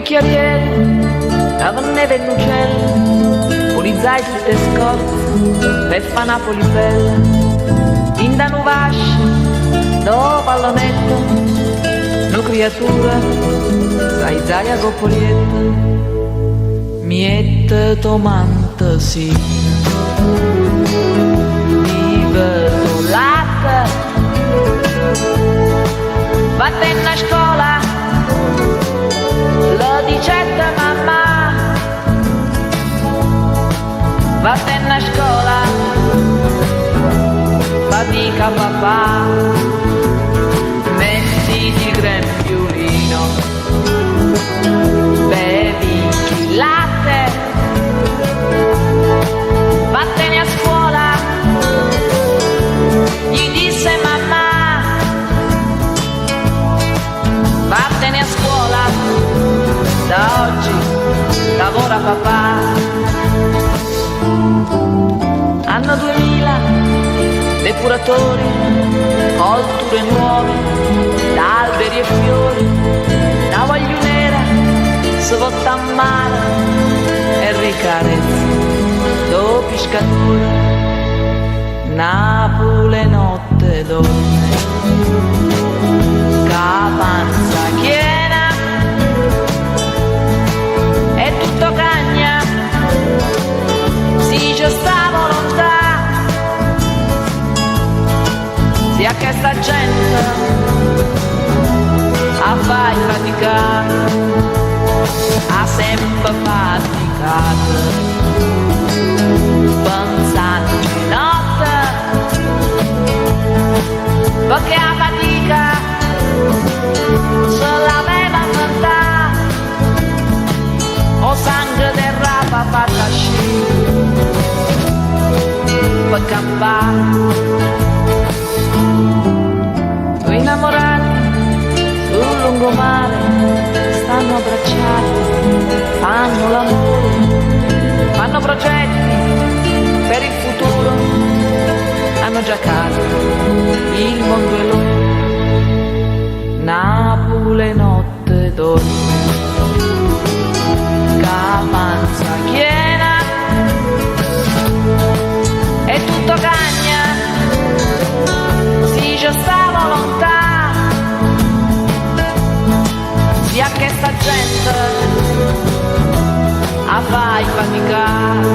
bicchieriere, dava neve e uccelli, pulizzai tutte scorte, per fa Napoli bella, in da nuvasce, do pallonetto, no creatura, sai zaia coppolietta, miette tomante sì, vive latte, vattene a scuola, lo dicette mamma, vattene a scuola, fatica papà, mettiti il grembiulino, bevi il latte, vattene a scuola, gli disse mamma, vattene a scuola, da oggi lavora papà. Anno 2000, depuratori, colture nuove, alberi e fiori, la voglio nera, si votta a mare e ricarezza, do pescatori, Napoli notte dorme, capanza chiena, e tutto cagna, si ci sta volontà, sia che sta gente a fai faticare, ha sempre faticato, pensando di notte, perché a fatica se l'aveva inventata, o sangue del rapa fatta scendere per campare. Due innamorati sul lungomare stanno abbracciati, fanno l'amore, fanno progetti per il futuro, hanno già casa, il mondo è loro. Napoli notte dorme, capanza piena, e tutto cagna, si ci sta volontà, sia che sta gente a fai faticare,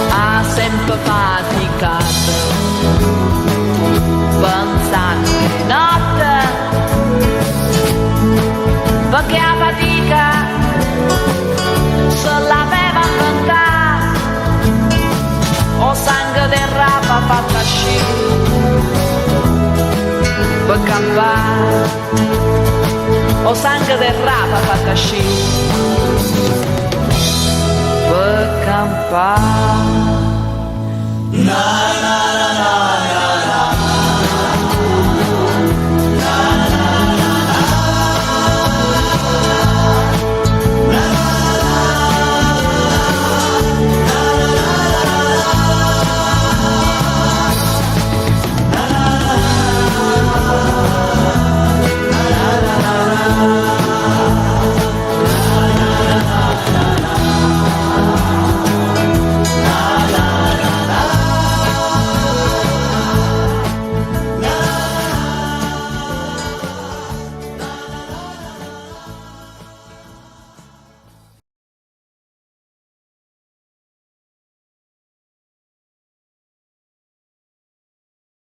ha sempre faticato, pensando di notte, perché a fatica se l'aveva inventata, o sangue del rapa fatta scendere per campare, o sangue del rapa fatta scendere per campare.